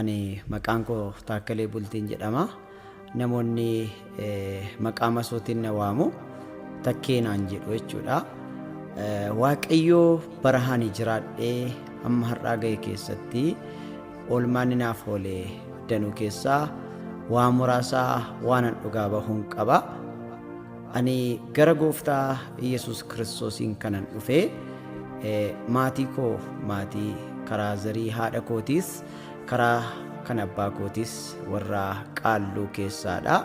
Ani maqaan koo Taakkalee Bultiin jedhama. Namoonni maqaa masootiin na waamu takkeenaan jedhu jechuudha. Waaqayyoo barahaan jiraadhee amma har'aa ga'e keessatti oolmaan naaf oolee danuu keessaa waa muraasaa waanan dhugaa bahuun qaba. Ani gara Gooftaa Yesuus Kiristoosiin kanan dhufee maatii koo maatii karaa zarii haadha kootiis karaa kan abbaa kootiis warra qaalluu keessaadha.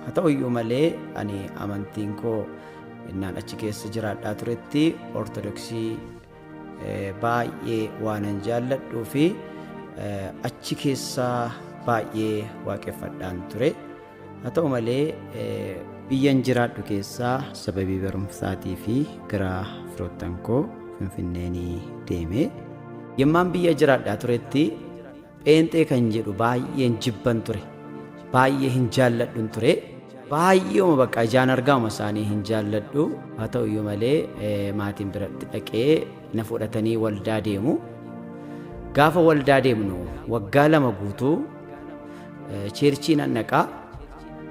Haa ta'u iyyuu malee ani amantiin koo innaan achi keessa jiraadhaa turetti ortodoksii baay'ee waanan jaalladhuu fi achi keessaa baay'ee waaqeffadhaan ture. Haa ta'u malee biyyan jiraadhu keessaa sababii barumsaatii fi gara firoottan koo Finfinneenii deeme. Yemmaan biyya jiraadhaa turetti pheenxee kan jedhu baay'een jibban ture. Baay'ee hin jaalladhun ture. Baay'eema bakka ijaan argaama isaanii hin jaalladhu. Haa ta'u iyyuu malee maatiin biratti dhaqee na fudhatanii waldaa deemu. Gaafa waldaa deemnu waggaa 2 guutuu cheerchii nan dhaqaa.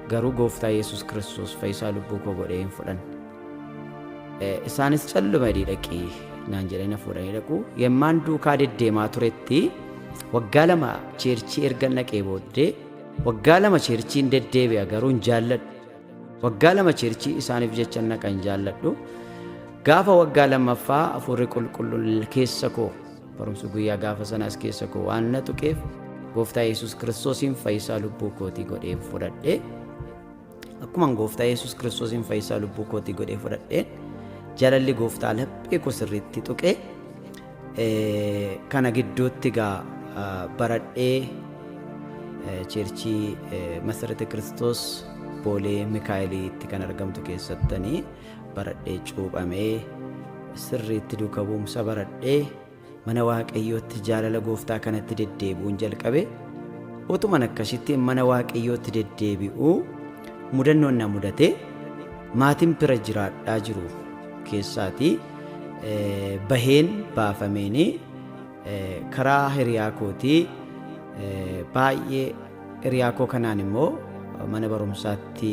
Garuu Gooftaa Yesuus Kiristoos fayyisaa lubbuu koo godhee hin fudhanne. Isaanis callumadii dhaqii naan jedhanii na fuudhanii dhaqu. Yemmaan duukaa deddeemaa turetti waggaa 2 cheerchii erga dhaqee booddee waggaa 2 cheerchiin deddeebi'a garuu hin jaalladhu. Waggaa 2 cheerchii isaaniif jecha naqa hin jaalladhu. Gaafa waggaa 2ffaa Hafuurri Qulqulluun keessa koo barumsa guyyaa gaafa sanaas keessa koo waan na tuqeef Gooftaa Yesuus Kiristoosiin fayyisaa lubbuu kootii godhee fudhadhee. Akkuma Gooftaa Yesuus Kiristoosiin fayyisaa lubbuu kootii godhee fudhadheen jaalalli Gooftaa laphee koo sirriitti tuqee kana gidduutti baradhee cheerchii Masarate Kiristoos Boolee Mikaa'eliitti kan argamtu keessattanii baradhee cuuphamee sirriitti duuka bu'umsa baradhee mana Waaqayyootti jaalala Gooftaa kanatti deddeebi'uun jalqabe. Utuman akkasitti mana Waaqayyootti deddeebi'uu mudannoon na mudate maatiin bira jiraadhaa jiru keessaatii baheen baafameeni karaa hiriyaa kootii baay'ee hiriyaa koo kanaan immoo mana barumsaatti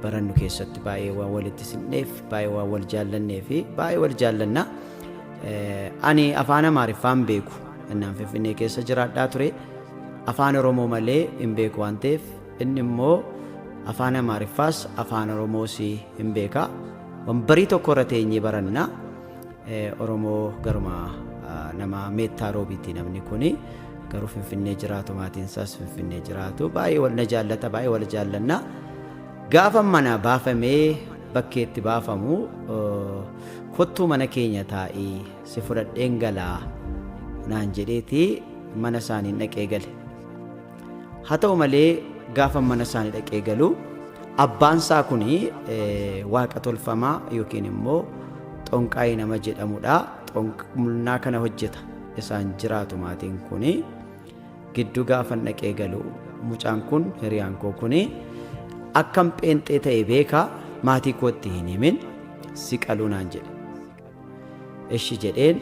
barannu keessatti baay'ee waan walitti simneef baay'ee waan wal jaallannee fi baay'ee wal jaallanna. Ani afaan Amaariffaan beeku innaan Finfinnee keessa jiraadhaa ture. Afaan Oromoo malee hin beeku waan ta'eef inni immoo afaan Amaariffaas afaan Oromoos hin beeka. Wambarii tokko irra teenyee baranna. Oromoo garuma nama meettaa roobiitti namni kuni garuu Finfinnee jiraatu maatiin isaas Finfinnee jiraatu baay'ee wal na jaallata baay'ee wal jaallanna. Gaafa mana baafamee bakkeetti baafamu kottuu mana keenya taa'ii si fudhadheen galaa naan jedheeti mana isaanii dhaqee gale. Haa ta'u malee gaafa mana isaanii dhaqee galu abbaan isaa kuni waaqa tolfamaa yookiin immoo xonqaayii nama jedhamudha. Xonqumnaa kana hojjeta isaan jiraatu maatiin kuni. Gidduu gaafa dhaqee galu mucaan kun hiriyaan koo kuni akkam pheenxee ta'e beeka maatii kootti hin himin si qaluu naan jedhe. Eshi jedheen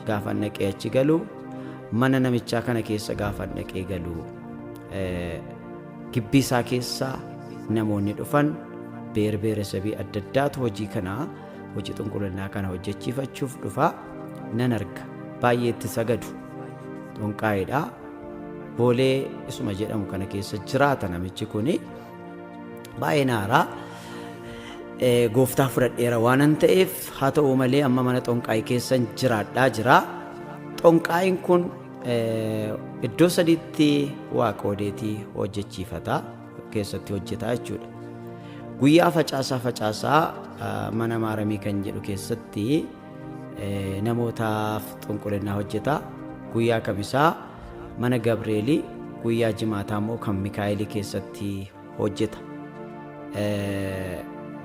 gaafa dhaqee achi galu mana namichaa kana keessa gaafa dhaqee galu gibbii isaa keessaa namoonni dhufan beerbeeresabii adda addaatu hojii xunqulinnaa kana hojjechiifachuuf dhufa nan arga. Baay'ee itti sagadu xonqaayiidha. Boolee isuma jedhamu kana keessa jiraata namichi kuni. Baay'ee naaraa Gooftaa fudhadheera waanan ta'eef haa ta'u malee amma mana xonqaayii keessan jiraadhaa jira. Xonqaayiin kun iddoo 3tti waaqa odeetii hojjechiifata keessatti hojjeta jechuudha. Guyyaa facaasaa mana maaramii kan jedhu keessatti namootaaf xunqulinnaa hojjeta. Guyyaa kamisaa mana Gabreelii guyyaa jimaataa immoo kan Mikaa'elii keessatti hojjeta.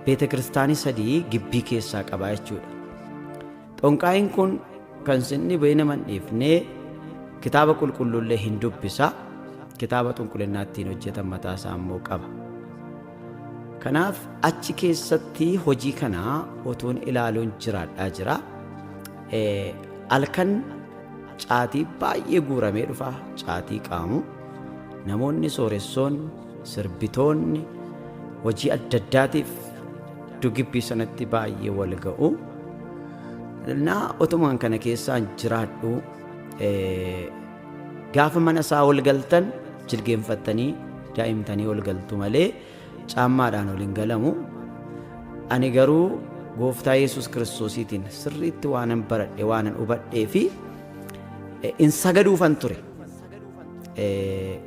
Beete kiristaanii 3 gibbii keessaa qaba jechuudha. Xonqaayiin kun kan sinni ba'ee nama hin dhiifne kitaaba qulqulluullee hin dubbisa. Kitaaba xunqulinnaa ittiin hojjetan mataa isaa immoo qaba. Kanaaf achi keessatti hojii kana otuun ilaaluun jiraadhaa jira. Halkan caatii baay'ee guuramee dhufa, caatii qaamu. Namoonni sooressoonni, sirbitoonni hojii adda addaatiif gibbii sanatti baay'ee wal ga'u. Otumaan kana keessaan jiraadhu gaafa mana isaa wal galtan jilgeenfattanii daa'imtanii wal galtu malee caammaadhaan wal hin galamu. Ani garuu Gooftaa Yesuus Kiristoosiitiin sirriitti waanan baradhe waanan hubadhee fi in sagaduufan ture.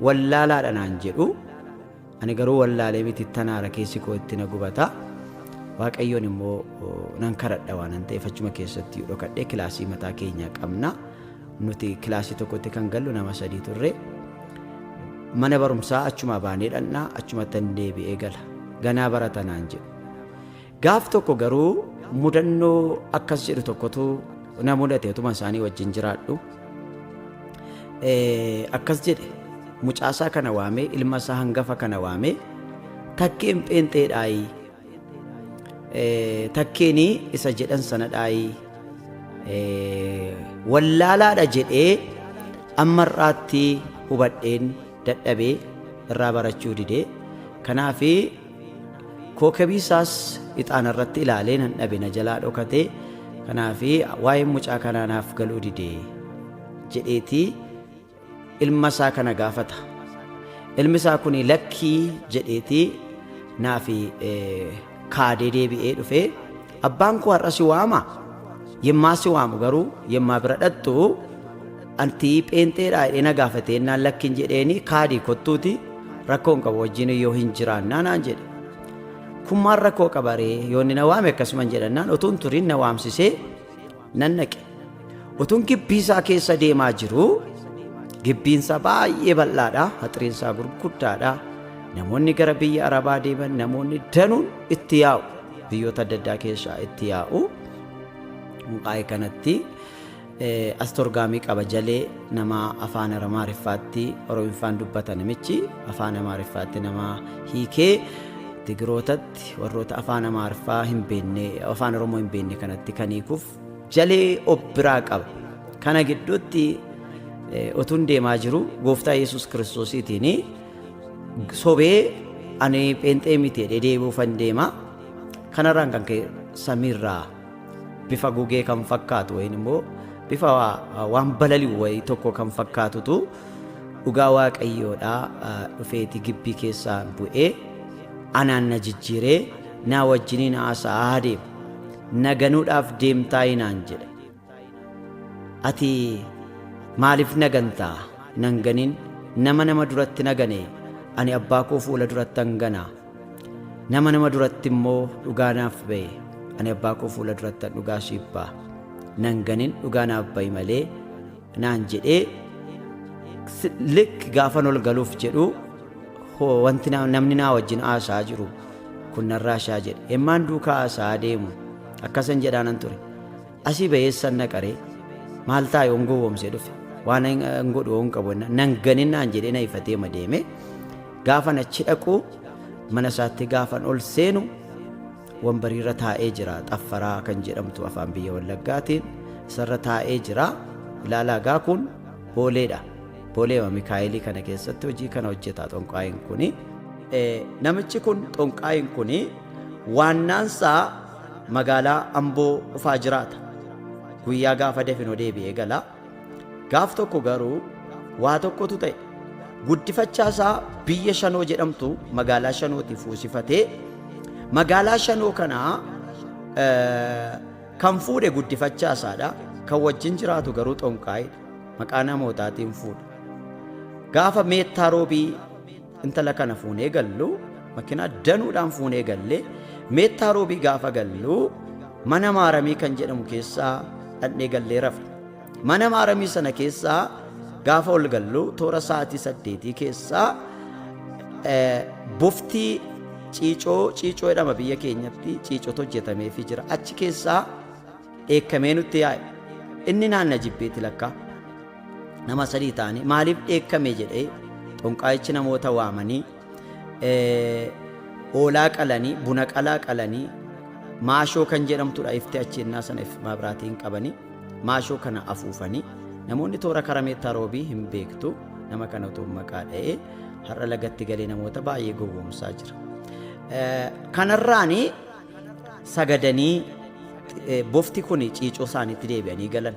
Wallaalaadha naan jedhu. Ani garuu wallaalee miti tanaara keessi koo itti na gubata. Waaqayyoon immoo nan kadhadha waanan ta'eef achuma keessatti dhokadhee kilaasii mataa keenyaa qabna. Nuti kilaasii tokkotti kan gallu nama 3 turre. Mana barumsaa achuma baanee dhannaa achumatti hin deebi'ee gala. Ganaa barata naan jedhu. Gaaf tokko garuu mudannoo akkas jedhu tokkotu na mudate utuma isaanii wajjin jiraadhu. Akkas jedhe mucaasaa kana waamee ilma isaa hangafa kana waamee takkeen pheenxeedhaayi takkeeni isa jedhan sanadhaayi wallaalaadha jedhee ammarraatti hubadheen dadhabee irraa barachuu didee kanaafi kookabii isaas ixaana irratti ilaalee nan dhabe na jalaa dhokatee kanaafi waa'ee mucaa kanaanaaf galuu didee jedheetii ilma isaa kana gaafata. Ilmi isaa kun lakkii jedheetii naafi kaadee deebi'ee dhufee abbaan koo har'a si waama yemmaa si waamu garuu yemmaa bira dhattu anti pheenxeedhaa jedhee na gaafatee naan lakkiin jedheeni kaadii kottuuti rakkoon qabu wajjin yoo hin jiraannaa naan jedhe. Kummaan rakkoo qabaree yoonni na waame akkasuman jedhannaan utuun turiin na waamsisee nan naqe. Utuun gibbiisaa keessa deemaa jiru gibbiinsaa baay'ee bal'aadha, haxiriinsaa gurguddaadha. Namoonni gara biyya Arabaa deeman namoonni danuun itti yaa'u, biyyoota adda addaa keessaa itti yaa'u. Muqaa'ee kanatti astorgaamii qaba jalee nama afaan Amaariffaatti Oromiffaan dubbata namichi afaan Amaariffaatti nama hiikee Tigirootatti warroota afaan Amaariffaa hin beekne afaan Oromoo hin beekne kanatti kan hiikuuf jalee obbiraa qaba. Kana gidduutti otuun deemaa jiru Gooftaa Yesuus Kiristoosiitiin sobee ani pheenxee miti jedhee deebi'uufan deema. Kanarraan kan ka'e samiirraa bifa gugee kan fakkaatu wayin immoo bifa waan balali'u wayii tokko kan fakkaatutu dhugaa Waaqayyoodhaa dhufeeti gibbii keessaa bu'ee anaan na jijjiiree naa wajjiniin haasa'aa deema. Na ganuudhaaf deemtaa naan jedhe. Ati maaliif na gantaa? Nan ganin nama duratti na ganee ani abbaa koo fuula duratti nan ganaa. Nama duratti immoo dhugaa naaf ba'e ani abbaa koo fuula duratti dhugaa siif ba'a. Nan ganin dhugaa naaf ba'i malee naan jedhee lik gaafan ol galuuf jedhu wanti namni naa wajjin haasa'aa jiru kun narraa shaa jedhe. Emmaan duukaa haasa'aa deemu akkasan jedhaanan ture. Asii ba'eessan naqaree maal taa'e on gowwoomsee dhufe waan hin godhu on qabu nan ganin naan jedhee na ifatee deeme. Gaafan achi dhaqu mana isaatti gaafan ol seenu wambariirra taa'ee jira. Xaffaraa kan jedhamtu afaan biyya Wallaggaatiin isarra taa'ee jira. Ilaalaa gaa kun booleedha. Boolee Mikaa'elii kana keessatti hojii kana hojjetaa xonqaayin kuni. Namichi kun xonqaayin kuni waannaansaa magaalaa Amboo dhufaa jiraata. Guyyaa gaafa definoo deebi'ee gala. Gaaf tokko garuu waa tokkotu ta'e. Guddifachaasaa biyya Shanoo jedhamtu magaalaa Shanootti fuusifatee magaalaa Shanoo kanaa kan fuudhe guddifachaasaadha. Kan wajjin jiraatu garuu xonqaayidha. Maqaa namootaatiin fuudha. Gaafa meettaa roobii intala kana fuunee gallu makiinaa danuudhaan fuunee gallee meettaa roobii gaafa gallu mana maaramii kan jedhamu keessaa dhannee gallee rafne. Mana maaramii sana keessaa gaafa ol gallu toora sa'aatii 8 keessaa boftii ciicoo jedhama biyya keenyatti ciicootu hojjetameefii jira. Achi keessaa dheekkamee nutti yaa'e. Inni naanna jibbeeti lakkaa. Nama 3 ta'anii maaliif dheekkame jedhee xonqaayichi namoota waamanii hoolaa qalanii buna qalaa qalanii maashoo kan jedhamtudha. Ifti achi innaa sana maabiraatiin qabanii maashoo kana afuufanii namoonni toora karameettaa roobii hin beektu nama kana utuu maqaa dha'ee har'a lagatti galee namoota baay'ee gowwoomsaa jira. Kanarraanii sagadanii bofti kun ciicoo isaaniitti deebi'anii galan.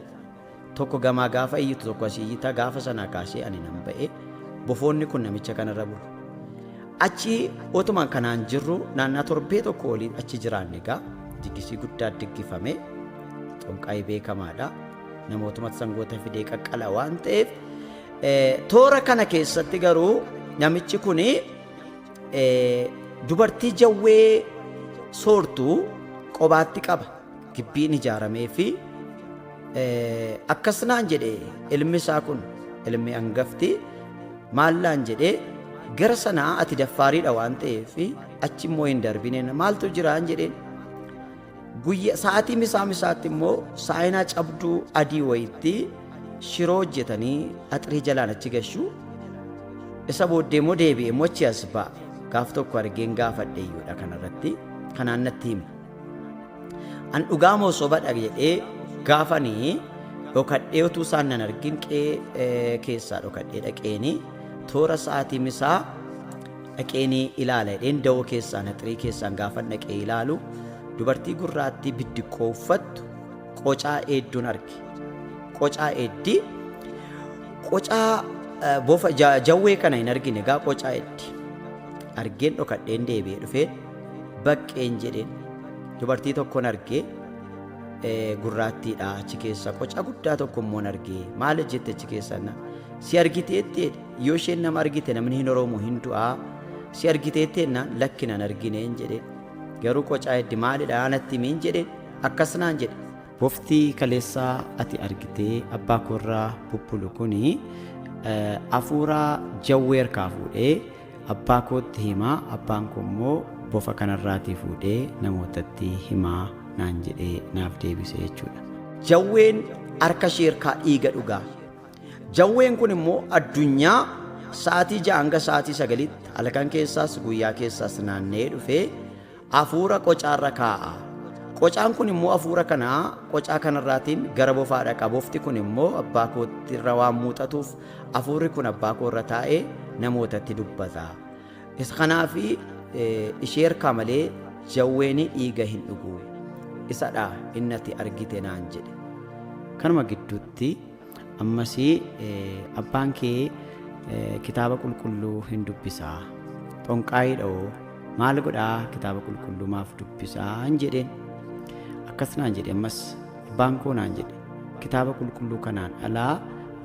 Tokko gamaa gaafa iyyitu tokko asii iyyita gaafa sanaa kaasee ani nan ba'e bofoonni kun namicha kanarra bulu. Achi otumaan kanaan jirru naannaa torbee tokko waliin achi jiraanne egaa diggisii guddaa diggifame xonqaa'ii beekamaadha. Namootuma sangoota fidee qaqqala waan ta'eef toora kana keessatti garuu namichi kun dubartii jawwee soortuu qobaatti qaba. Gibbiin ijaaramee fi akkasnaan jedhee ilmi isaa kun ilmi hangafti maallaan jedhee gara sanaa ati daffaariidha waan ta'eef achi immoo hin darbineen maaltu jiraan jedheen guyyaa sa'aatii misaatti immoo saayinaa cabduu adii wayitti shiroo hojjetanii axrii jalaan achi gashuu isa booddee immoo deebi'ee immoo achi as ba'a gaaf tokko argeen gaafadheeyyoodha kanarratti kanaan natti hime an dhugaa moo sobadha jedhee gaafanii dhokadhee utuu isaan nan argin keessaa dhokadhee dhaqeenii toora sa'aatii misaa dhaqeenii ilaala jedheen da'oo keessaan axrii keessaan gaafan dhaqee ilaalu dubartii gurraattii biddiqqoo uffattu qocaa eedduun arge. Qocaa eeddii qocaa bofa jawwee kana hin argine egaa qocaa eeddi argeen dhokadheen deebi'ee dhufeen baqqeen jedheen dubartii tokkoon argee gurraattiidha achi keessa qocaa guddaa tokko immoo argee maal jette achi keessa si argiteetti yoo isheen nama argite namni hin oromoo hin du'aa si argiteetti lakki nan argineen jedheen garuu qocaa eeddi maalidha anatti miin jedheen akkasnaan jedhe bofti kaleessaa ati argitee abbaa koorraa bubbulu kuni afuuraa jawwee harkaa fuudhee abbaa kootti himaa abbaan koo immoo bofa kanarraatii fuudhee namootatti himaa naan jedhee naaf deebise jechuudha. Jawween harka ishee harkaa dhiiga dhugaa. Jawween kun immoo addunyaa sa'aatii 6 hanga sa'aatii 9tti halkan keessaas guyyaa keessaas naannee dhufee afuura qocaarra kaa'a. Qocaan kun immoo afuura kanaa qocaa kanarraatiin gara bofaa dhaqa. Bofti kun immoo abbaa kootti irra waan muuxatuuf afuurri kun abbaa koo irra taa'ee namootatti dubbata. Isa kanaaf ishee harkaa malee jawween dhiiga hin dhugu. Isadha inni ati argite naan jedhe. Kanuma gidduutti ammasii abbaan kee kitaaba qulqulluu hin dubbisaa xonqaayiidhoo maal godhaa kitaaba qulqulluu maaf dubbisaa hin jedheen akkas naan jedhe. Ammas abbaan koo naan jedhe kitaaba qulqulluu kanaan alaa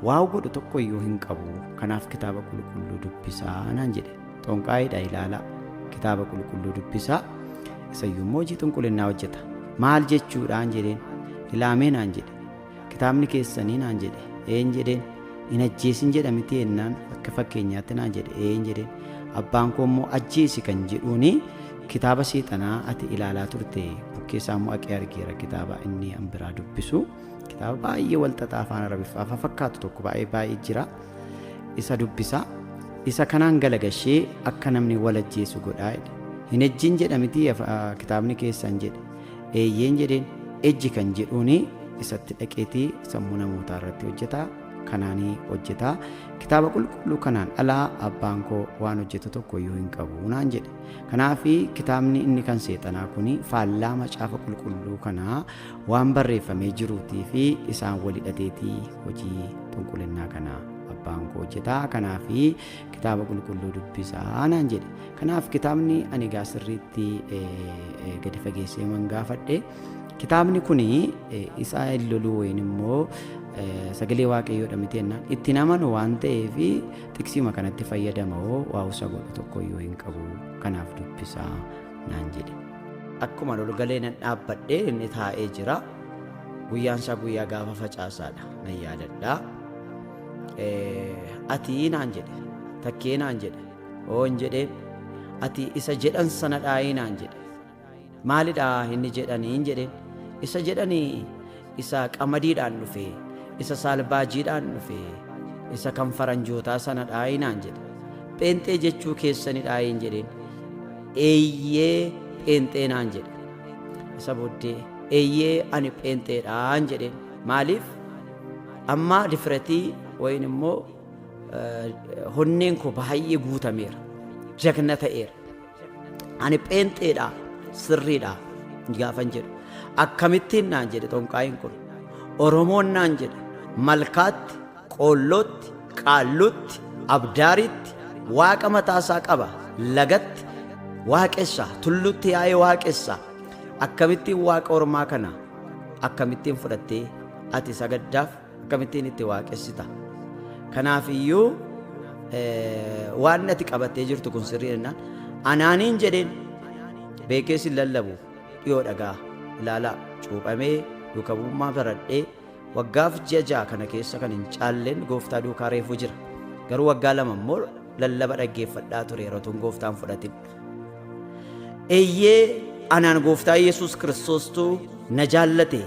waa godhu tokko iyyuu hin qabu kanaaf kitaaba qulqulluu dubbisaa naan jedhe. Xonqaayiidha ilaala kitaaba qulqulluu dubbisaa isayyuu immoo hojii xunqulinnaa hojjeta. Maal jechuudhaan jedheen ilaamee naan jedhe kitaabni keessanii naan jedhe een jedheen hin ajjeesin jedhamiti ennaan akka fakkeenyaatti naan jedhe een jedheen abbaan koo immoo ajjeesi kan jedhuuni kitaaba seexanaa ati ilaalaa turte bukkeessaa immoo aqee argeera kitaaba inni an biraa dubbisu kitaaba baay'ee walxaxaa afaan arabiffaa fakkaatu tokko baay'ee jira isa dubbisa isa kanaan galagashee akka namni wal ajjeesu godhaa hin ejjiin jedhamiti kitaabni keessan jedhe eeyyeen jedheen ejji kan jedhuuni isatti dhaqeetii sammuu namootaa irratti hojjetaa kanaanii hojjetaa kitaaba qulqulluu kanaan alaa abbaan koo waan hojjetu tokko iyyuu hin qabu naan jedhe. Kanaafi kitaabni inni kan seexanaa kuni faallaa macaafa qulqulluu kanaa waan barreeffamee jiruutii fi isaan wal hidhateetii hojii xunqulinnaa kanaa abbaan koo hojjetaa. Kanaafi kitaaba qulqulluu dubbisaa naan jedhe. Kanaaf kitaabni ani gaa sirriitti gadi fageessee man gaafadhe kitaabni kuni isaa loluu wayin immoo sagalee waaqayyoodha miti ennaan itti namanu waan ta'eef tiksiima kanatti fayyadamoo waa'usa godhu tokko iyyuu hin qabu kanaaf dubbisaa naan jedhe. Akkuma lolgalee nan dhaabbadhee inni taa'ee jira. Guyyaan isaa guyyaa gaafa facaasaadha nan yaadadhaa. Ati naan jedhe takkee naan jedhe oon jedheen ati isa jedhan sana dhaayii naan jedhe maalidhaa inni jedhanii jedheen isa jedhanii isa qamadiidhaan dhufee isa saalbaajiidhaan dhufee isa kan faranjootaa sana dhaayii naan jedhe pheenxee jechuu keessani dhaayii jedheen eeyyee pheenxee naan jedhe. Isa booddee eeyyee ani pheenxeedhaan jedheen maaliif amma difretii wayin immoo honneen koo baay'ee guutameera, jagna ta'eera, ani pheenxeedha sirriidha gaafan jedhu akkamittiin naan jedhe xonqaayin kun. Oromoon naan jedhe malkaatti, qoollootti, qaallutti, abdaaritti waaqa mataasaa qaba, lagatti waaqessa, tullutti yaa'ee waaqessa. Akkamittiin waaqa ormaa kana akkamittiin fudhattee ati sagaddaaf akkamittiin itti waaqessita? Kanaaf iyyuu waan ati qabattee jirtu kun sirrii jennaan anaaniin jedheen beekeessi lallabu dhiyoo dhagaa ilaalaa cuuphamee duuka bu'ummaa baradhee waggaaf ji'a ja'a kana keessa kan hin caalleen gooftaa duukaa reefuu jira. Garuu waggaa lama immoo lallaba dhaggeeffadhaa ture yeroo tun gooftaan fudhatin. Eeyyee anaan gooftaa Yesuus Kiristoostuu na jaallate,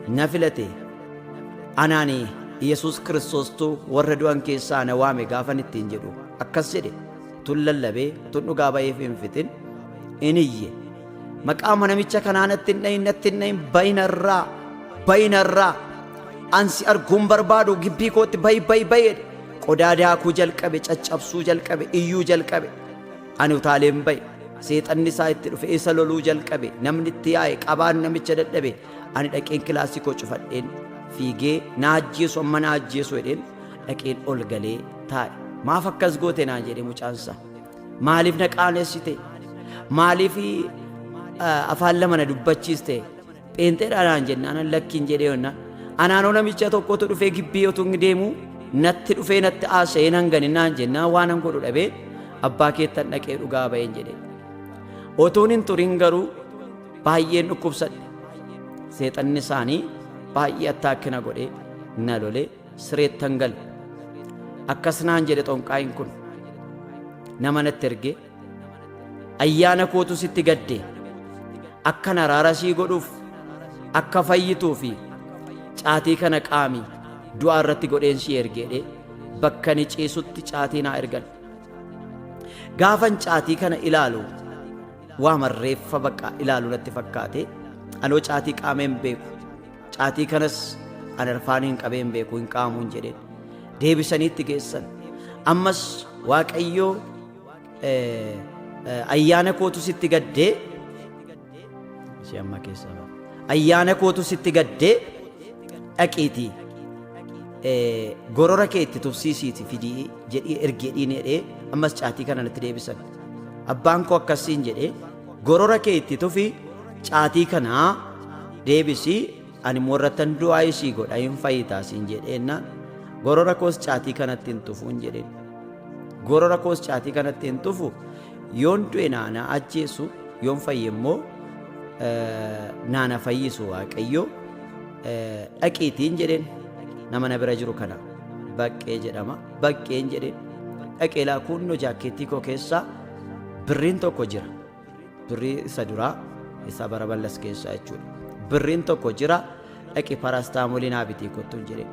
na filate, anaanii Yesuus Kiristoostuu warra du'an keessaa na waame gaafan ittiin jedhu akkas jedhe tun lallabee tun dhugaa ba'eef hin fixin in iyye maqaa namicha kanaa natti hin dhayin bayinarraa ansi arguun barbaadu gibbii kootti bayi qodaa daakuu jalqabe, caccabsuu jalqabe, iyyuu jalqabe. Ani utaaleen bayi seexanni isaa itti dhufe isa loluu jalqabe, namni itti yaa'e qabaan namicha dadhabe. Ani dhaqeen kilaasii koo cufadheen fiigee na ajjeesu amma na ajjeesu jedheen dhaqeen ol galee taa'e. Maaf akkas goote naan jedhe mucaansa? Maaliif na qaanessite? Maaliif afaan lama na dubbachiiste? Pheenxeedha naan jennaan lakkiin jedhee yonnaan anaanoo namicha tokkotu dhufee gibbii otuu deemu natti dhufee natti haasa'ee nan gani naan jennaan waan an godhu dhabee abbaa keettan dhaqee dhugaa ba'een jedhe. Otuun hin turin garuu baay'een dhukkubsadhe. Seexanni isaanii baay'ee attaakkina godhee na lolee sireettan gale. Akkas naan jedhe xonqaayin kun nama natti ergee ayyaana kootu sitti gadde akkan araara sii godhuuf akka fayyituu fi caatii kana qaamii du'a irratti godheen sii ergeedhe bakka ni ciisutti caatii naa ergan. Gaafan caatii kana ilaalu waa marreeffa bakka ilaalu natti fakkaate anoo caatii qaameen beeku caatii kanas an arfaaniin qabeen beeku hin qaamuun jedheen deebisaniitti geessan. Ammas Waaqayyoo ayyaana kootu sitti gaddee ayyaana kootu sitti gaddee dhaqiitii gorora kee itti tufsiisiiti fidii jedhii ergee dhiinedhee ammas caatii kana natti deebisan. Abbaan koo akkasiin jedhee gorora kee itti tufi caatii kanaa deebisii ani morrattan du'aa isii godha hin fayyitaasiin jedheennaan gorora koos caatii kanatti hin tufuun jedheen. Gorora koos caatii kanatti hin tufu yoon du'e naana ajjeesu yoon fayye immoo naana fayyisu Waaqayyo dhaqiitiin jedheen. Nama na bira jiru kana baqqee jedhama baqqeen jedheen dhaqee laakuunnoo jaakkeettii koo keessaa birriin tokko jira. Birrii isa duraa isa bara bal'as keessaa jechuudha. Birriin tokko jira dhaqee paraastaamoolii naa bitii kottuun jedheen.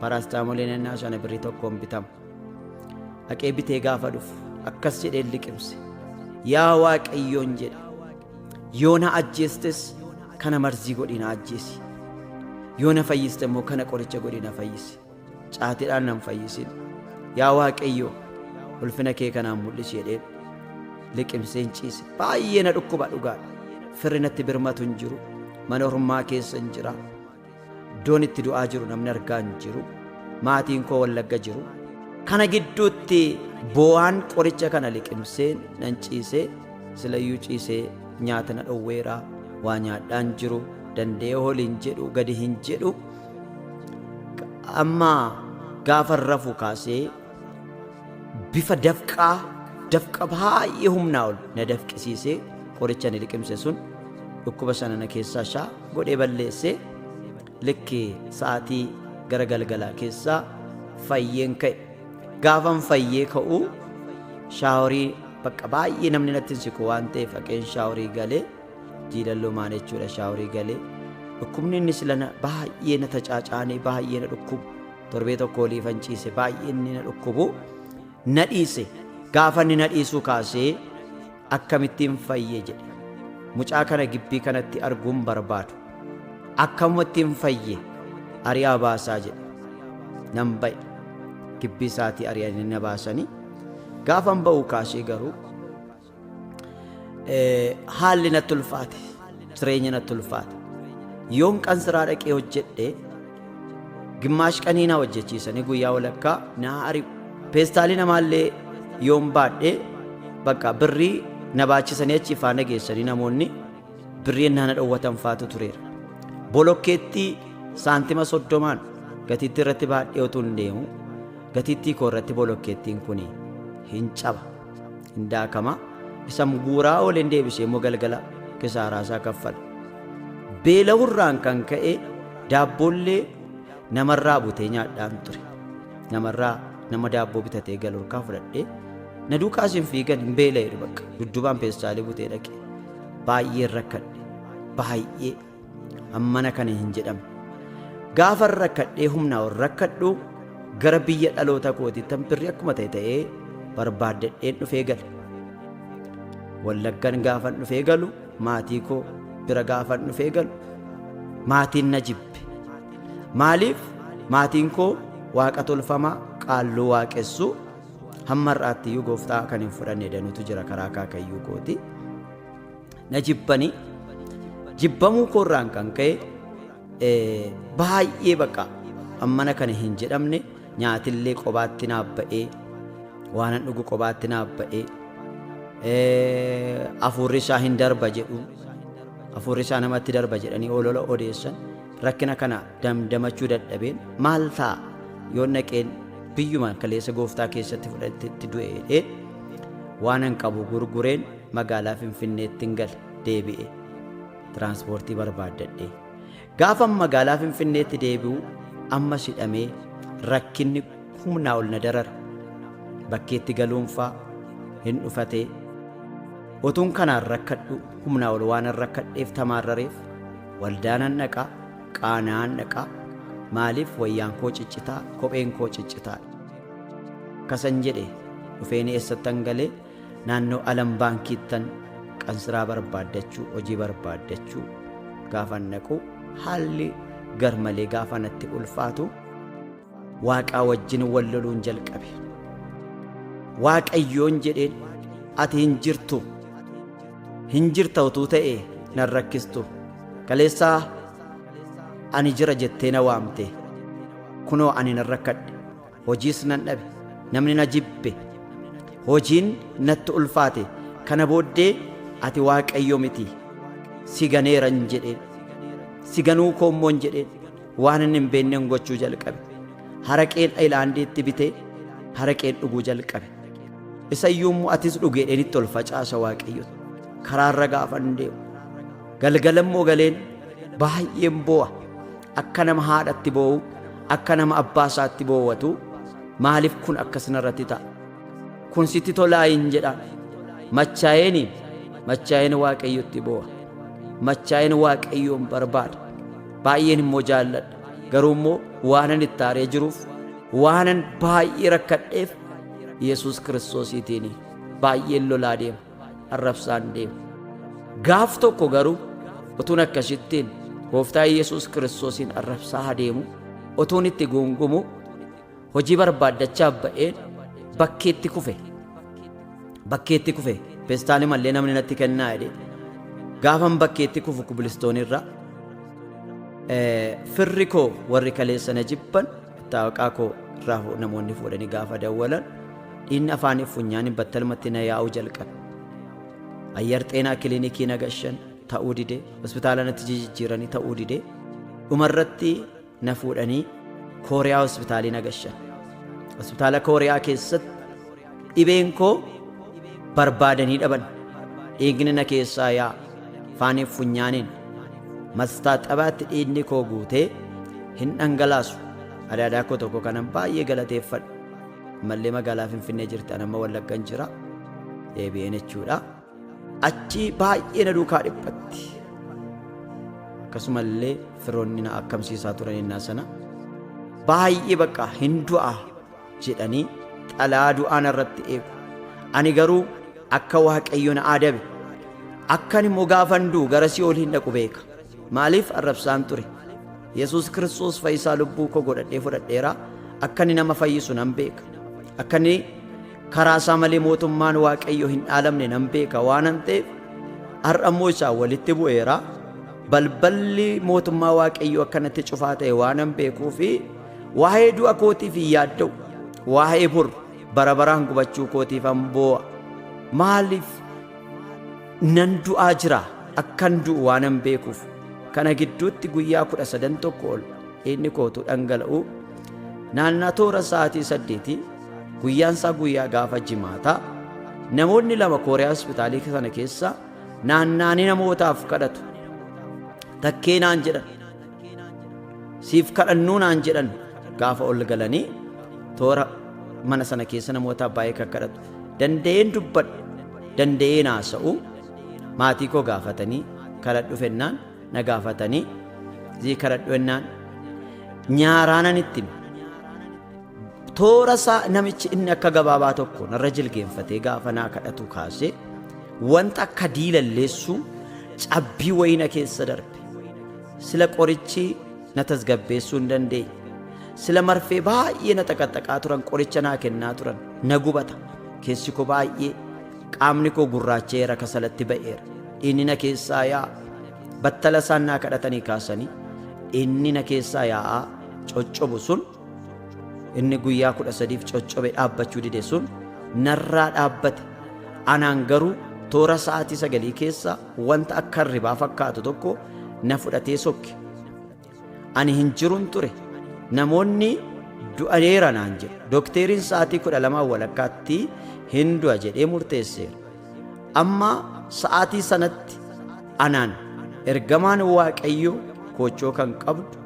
Paraastaamooliin ennaa sana birrii tokkoon bitama. Dhaqee bitee gaafa dhufu akkas jedheen liqimse. Yaa Waaqayyoon jedhe yoo na ajjeestes kana marzii godhi na ajjeesi. Yoo na fayyiste immoo kana qoricha godhi na fayyisi. Caatiidhaan nan fayyisin. Yaa Waaqayyo ulfina kee kanaan mul'isi jedheen liqimseen ciise. Baay'ee na dhukkuba dhugaadha. Firri natti birmatu hin jiru. Mana ormaa keessa hin jira. Iddoon itti du'aa jiru namni argaa hin jiru. Maatiin koo Wallagga jiru. Kana gidduutti boo'aan qoricha kana liqimseen nan ciisee silayyuu ciisee nyaata na dhowweeraa waa nyaadhaan jiru. Dandee ol hin jedhu gadi hin jedhu amma gaafa rafu kaasee bifa dafqa baay'ee humnaa ol na dafqisiisee qoricha ni liqimse sun dhukkuba sana na keessaa shaa godhee balleessee likki sa'aatii gara galgalaa keessaa fayyeen ka'e. Gaafan fayyee ka'uu shaaworii bakka baay'ee namni natti siqu waan ta'eef haqeen shaaworii galee jiilallumaan jechuudha shaaworii galee dhukkubni inni silana baay'ee na tacaacaanee baay'ee na dhukkubu torbee tokko oliifan ciise baay'ee inni na dhukkubu na dhiise. Gaafa inni na dhiisuu kaasee akkamittiin fayyee jedhe mucaa kana gibbii kanatti arguun barbaadu akkamittiin fayyee ari'aa baasaa jedhe nan ba'e. Gibbii isaatii ari'anii na baasanii gaafan ba'uu kaasee garuu haalli natti ulfaate, jireenya natti ulfaate. Yoon qansiraa dhaqee hojjedhe gimmaash qanii na hojjechiisanii guyyaa walakkaa na ari'u. Peestaalii namaallee yoon baadhee bakka birrii na baachisanii achi faana geessanii namoonni birrii na dhowwatan faatu tureera. Bolokkeettii saantima 30 gatiitti irratti baadhee otoo hin deemu gatiittii koo irratti bolokkeettiin kun hin caba, hin daakama. Isa guuraa ooleen deebisee immoo galgala kisaaraasaa kaffala. Beela'urraan kan ka'e daabboollee namarraa butee nyaadhaan ture. Nama daabboo bitatee galu harkaa fudhadhee na duukaas hin fiigan hin beela'eeru bakka dudduubaan peestaalii butee dhaqe. Baay'ee rakkadhe, baay'ee ammana kana hin jedhamne. Gaafa rakkadhee humnaa ol rakkadhu gara biyya dhaloota kootiittan birrii akkuma ta'ee barbaaddadheen dhufee gale. Wallaggan gaafan dhufee galu maatii koo bira gaafan dhufee galu maatiin na jibbe. Maaliif maatiin koo waaqa tolfamaa qaalluu waaqessu hamma har'aattiyyuu gooftaa kan hin fudhanne danuutu jira karaa kaakayyuu kooti. Na jibbanii jibbamuu koorraan kan ka'e baay'ee bakka ammana kana hin jedhamne. Nyaatillee qobaatti naaf ba'ee waanan dhugu qobaatti naaf ba'ee hafuurri isaa hin darba jedhu hafuurri isaa namatti darba jedhanii olola odeessan rakkina kana damdamachuu dadhabeen maal ta'a yoo naqeen biyyuma kaleessa gooftaa keessatti fudhatetti du'ee waanan qabu gurgureen magaalaa Finfinneetti gale deebi'e tiraanspoortii barbaaddadhee gaafan magaalaa Finfinneetti deebi'u amma hidhamee rakkinni humnaa ol na darara. Bakkeetti galuunfaa hin dhufatee otuun kanaan rakkadhu humnaa ol waan rakkadheef tamaarrareef waldaanan dhaqaa qaanaan dhaqaa. Maaliif wayyaan koo ciccitaa kopheen koo ciccitaa kasan jedhe dhufeen eessattan galee naannoo alam baankiittan qansiraa barbaaddachuu hojii barbaaddachuu gaafan naqu haalli garmalee gaafa natti ulfaatu waaqaa wajjin wal loluun jalqabe. Waaqayyoon jedheen ati hin jirta utuu ta'e nan rakkistu kaleessaa ani jira jettee na waamte kunoo ani nan rakkadhe hojiis nan dhabe namni na jibbe hojiin natti ulfaate kana booddee ati waaqayyo miti si ganeeran jedheen si ganuu koommoon jedheen waan hin beenneen gochuu jalqabe. Haraqeen ayilaandiitti bitee haraqeen dhuguu jalqabe. Isayyuummoo atis dhugeedheenitti ol facaasa waaqayyo karaarra gaafan deemu galgalammoo galeen baay'een boo'a akka nama haadhatti boo'u akka nama abbaa isaatti boo'atu. Maaliif kun akkasirratti ta'a kun sitti tolaa hin jedhaan machaa'een waaqayyotti boo'a machaa'een waaqayyoon barbaada baay'een immoo jaalladha. Garuu immoo waanan itti aaree jiruuf waanan baay'ee rakkadheef Yesuus Kiristoosiitiin baay'een lolaa deema arrabsaan deema. Gaaf tokko garuu utuun akkasittiin gooftaa Yesuus Kiristoosiin arrabsaa deemu utuun itti gungumu hojii barbaaddachaaf ba'een bakkeetti kufe peestaalii mallee namni natti kennaa jedhe gaafan bakkeetti kufu kubilistoonirra firri koo warri kaleessa na jibban taawaqaa koo irraa namoonni fuudhanii gaafa dawwalan dhiinni afaaniif funyaaniin battalumatti na yaa'uu jalqabe. Ayyar xeenaa kiliinikii na gashan ta'uu didee hospitaala natti jijjiiranii ta'uu didee dhumarratti na fuudhanii Kooriyaa hospitaalii na gashan. Hospitaala Kooriyaa keessatti dhibeen koo barbaadanii dhaban dhiigni na keessaa yaa'a afaaniif funyaaniin mastaa xabaatti dhiigni koo guutee hin dhangalaasu. Adaadaa koo tokko kanan baay'ee galateeffadha. Mallee magaalaa Finfinnee jirti anamma Wallaggan jira deebi'een jechuudha. Achi baay'ee na duukaa dhiphatti. Akkasumallee firoonni na akkamsiisaa turan innaa sana baay'ee bakka hin du'a jedhanii xalaa du'aan irratti eegu. Ani garuu akka Waaqayyo na adabe akkan immoo gaafan du'u gara Si'ool hin dhaqu beeka. Maaliif arrabsaan ture Yesuus Kiristoos fayyisaa lubbuu koo godhadhee fudhadheera akka inni nama fayyisu nan beeka. Akka inni karaa isaa malee mootummaan Waaqayyoo hin dhaalamne nan beeka waanan ta'eef har'a immoo isaan walitti bu'eera. Balballi mootummaa Waaqayyoo akkanatti cufaa ta'e waanan beekuu fi waa'ee du'a kootiif hin yaadda'u. Waa'ee bor bara baraan gubachuu kootiif an boo'a. Maaliif nan du'aa jira akkan du'u waanan beekuuf. Kana gidduutti guyyaa 13 tokko ol inni kootu dhangala'u naannaa toora sa'aatii 8 guyyaan isaa guyyaa gaafa jimaataa namoonni 2 Kooriyaa hospitaalii sana keessa naannaanii namootaaf kadhatu. Takkee naan jedhan siif kadhannuu naan jedhan gaafa ol galanii toora mana sana keessa namootaaf baay'ee kan kadhatu. Danda'een dubbadhu danda'een haasa'u maatii koo gaafatanii kadhadhu fennaan na gaafatanii zii kadhadhu fennaan nyaaraanan ittiin toora isaa namichi inni akka gabaabaa tokko narra jilgeenfatee gaafa naa kadhatu kaasee wanta akka diilalleessuu cabbii wayina keessa darbe. Sila qorichi na tasgabbeessuu hin dandeenye. Sila marfee baay'ee na xaqaxaqaa turan qoricha naa kennaa turan na gubata. Keessi koo baay'ee qaamni koo gurraacheera kasalatti ba'eera. Inni na keessaa yaa'a. Battala isaan naa kadhatanii kaasanii inni na keessaa yaa'aa coccobu sun inni guyyaa 13f coccobe dhaabbachuu dide sun narraa dhaabbate. Anaan garuu toora sa'aatii 9 keessa wanta akka ribaa fakkaatu tokko na fudhatee sokke. Ani hin jirun ture. Namoonni du'aneera naan jedhu. Dookteriin sa'aatii 12 walakkaatti hin du'a jedhee murteesseera. Amma sa'aatii sanatti anaan ergamaan Waaqayyoo koochoo kan qabdu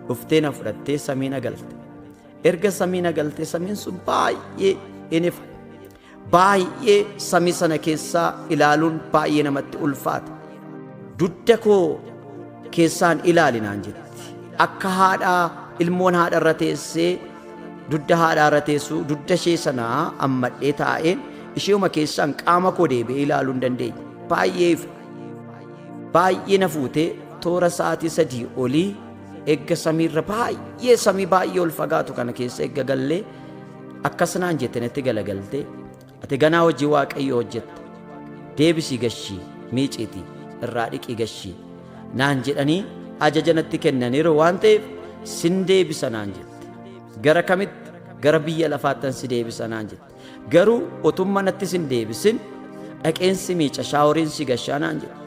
dhuftee na fudhattee samii na galte. Erga samii na galtee samiin sun baay'ee inifa. Baay'ee samii sana keessaa ilaaluun baay'ee namatti ulfaata. Dudda koo keessaan ilaalinaan jetti. Akka haadhaa ilmoon haadha irra teessee dudda haadhaa irra teessu dudda ishee sanaa ammadhee taa'een isheema keessaan qaama koo deebi'ee ilaaluu hin dandeenye. Baay'ee na fuutee toora sa'aatii 3 olii eegga samiirra baay'ee samii baay'ee ol fagaatu kana keessa eegga gallee akkasanaan jette natti galagaltee ati ganaa hojii Waaqayyoo hojjetta. Deebisii gashii miiciitii irraa dhiqii gashii naan jedhanii ajaja natti kennaniiru waan ta'eef sin deebisa naan jette. Gara kamitti? Gara biyya lafaattan si deebisa naan jette. Garuu otummaa natti sin deebisin dhaqeensi miica shaaworiin si gashaa naan jette.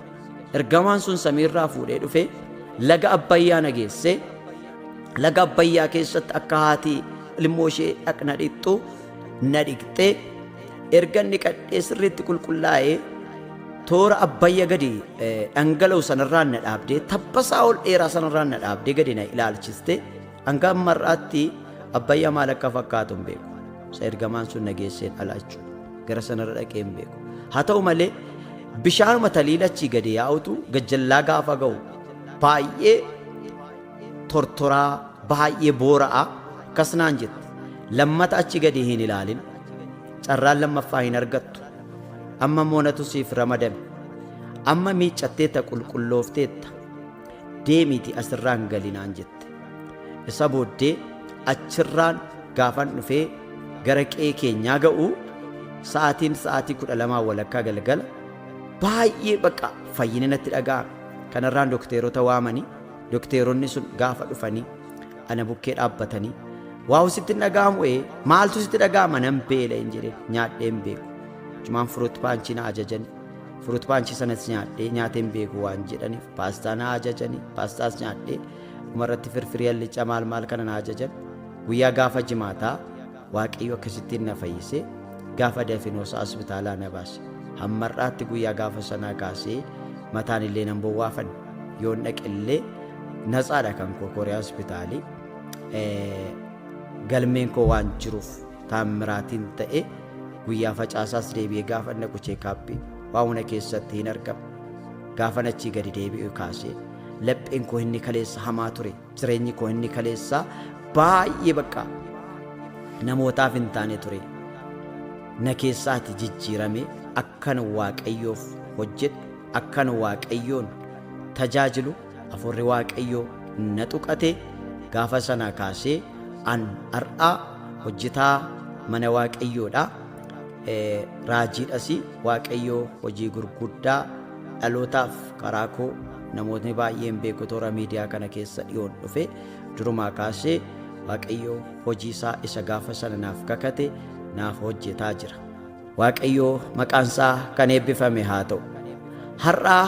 Ergamaan sun samiirraa fuudhee dhufee laga Abbayyaa na geessee laga Abbayyaa keessatti akka haati ilmoo ishee dhaqna dhiqxu na dhiqxee erga inni qadhee sirriitti qulqullaa'ee toora Abbayya gadi dhangala'u sanarraan na dhaabdee tabbasaa ol dheeraa sanarraan na dhaabdee gadi na ilaalchiste. Hanga ammarraatti Abbayyaa maal akka fakkaatu hin beeku. Isa ergamaan sun na geessee dhala jechuudha. Gara sanarra dhaqee hin beeku. Haa ta'u malee bishaanuma taliilachii gadi yaa'utu gajjallaa gaafa ga'u baay'ee tortoraa baay'ee boora'aa akkasnaan jette. Lammata achi gadi hin ilaalin. Carraan lammaffaa hin argattu. Amma moonatu siif ramadame. Amma miicatteetta qulqulloofteetta. Deemiiti asirraan galinaan jette. Isa booddee achirraan gaafan dhufee gara qe'ee keenyaa ga'u sa'aatiin 12 walakkaa galgala baay'ee baqa fayyina natti dhaga'ame. Kanarraan dokteerota waamanii dokteeronni sun gaafa dhufanii ana bukkee dhaabbatanii waa sitti dhaga'amu maaltu sitti dhaga'ama nan beela hin jedheen nyaadhee hin beeku. Cumaan fruit paanchii na ajajanii fruit paanchii sanas nyaadhee nyaatee hin beeku waan jedhaniif paastaa na ajajanii paastaas nyaadhee dhumarratti firfirii allicaa maal kana na ajajan. Guyyaa gaafa jimaataa Waaqayyo akkasittiin na fayyisee gaafa Dafinoosaa hospitaalaa na baase. Hammarraatti guyyaa gaafa sanaa kaasee mataan illee nan bowwaafan yoon dhaqillee natsaadha kan koo Kooriyaa hospitaalii. Galmeen koo waan jiruuf taammiraatiin ta'e guyyaa facaasaas deebi'ee gaafa naqu cheekaappii waamuna keessatti hin argamu. Gaafa achii gadi deebi'u kaasee lapheen koo inni kaleessa hamaa ture. Jireenyi koo inni kaleessa baay'ee baqa namootaaf hin taane ture. Na keessaati jijjiirame akkan Waaqayyoof hojjedhu akkan Waaqayyoon tajaajilu afurri Waaqayyoo na tuqate gaafa sana kaasee an har'aa hojjetaa mana waaqayyoodha. Raajiidhas waaqayyoo hojii gurguddaa dhalootaaf karaa koo namootni baay'een beeku toora miidiyaa kana keessa dhiyoon dhufe durumaa kaasee waaqayyoo hojii isaa isa gaafa sana naaf kakate naaf hojjetaa jira. Waaqayyoo maqaan isaa kan eebbifame haa ta'u. Har'aa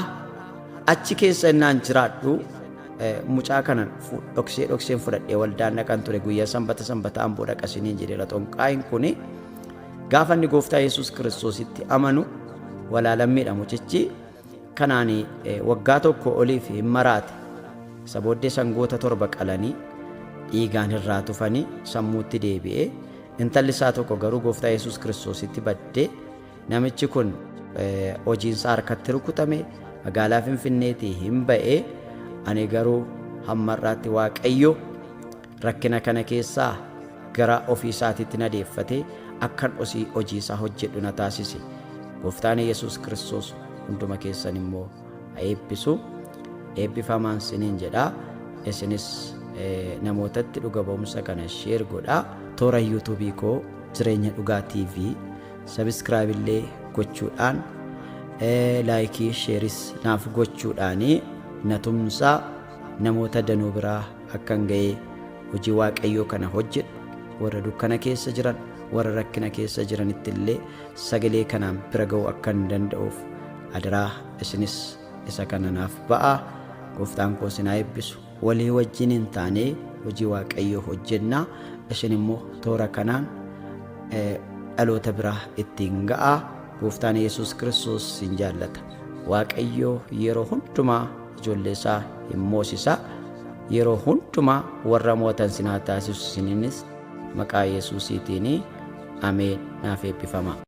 achi keessa innaan jiraadhu mucaa kanan dhokseen fudhadhee waldaan dhaqan ture guyyaa sanbataan booda qasiniin jedheera xonqaayin kun gaafa inni gooftaa Yesuus Kiristoositti amanu walaalammiidha mucichi kanaan waggaa tokko oliif hin maraate. Isa booddee sangoota 7 qalanii dhiigaan irraa tufanii sammuutti deebi'ee intalli isaa tokko garuu gooftaa Yesuus Kiristoositti baddee namichi kun hojiinsaa harkatti rukutame magaalaa Finfinneetii hin ba'ee ani garuu hammarraatti waaqayyo rakkina kana keessaa gara ofii isaatiitti na deeffatee akkan hojii isaa hojjedhu na taasise. Gooftaan Yesuus Kiristoos hunduma keessan immoo eebbisu eebbifamaan siniin jedhaa. Isinis namootatti dhuga ba'umsa kana sheer godhaa. Toora yuutuubii koo Jireenya Dhugaa TV sabiskiraayib illee gochuudhaan laayikii sheeris naaf gochuudhaanii na tumsaa namoota danuu biraa akkan ga'ee hojii waaqayyoo kana hojjedhu warra dukkana keessa jiran warra rakkina keessa jiranitti illee sagalee kanaan bira ga'uu akkan danda'uuf adaraa isinis isa kana naaf ba'aa. Gooftaan koo isin haa eebbisu. Walii wajjin hin taanee hojii waaqayyoo hojjennaa. Isin immoo toora kanaan dhaloota biraa ittiin ga'aa. Gooftaan Yesuus Kiristoos isin jaallata. Waaqayyoo yeroo hundumaa ijoollee isaa hin moosisa. Yeroo hundumaa warra mootan isin haa taasisu. Isinis maqaa Yesuusiitiin ameen. Naaf eebbifama.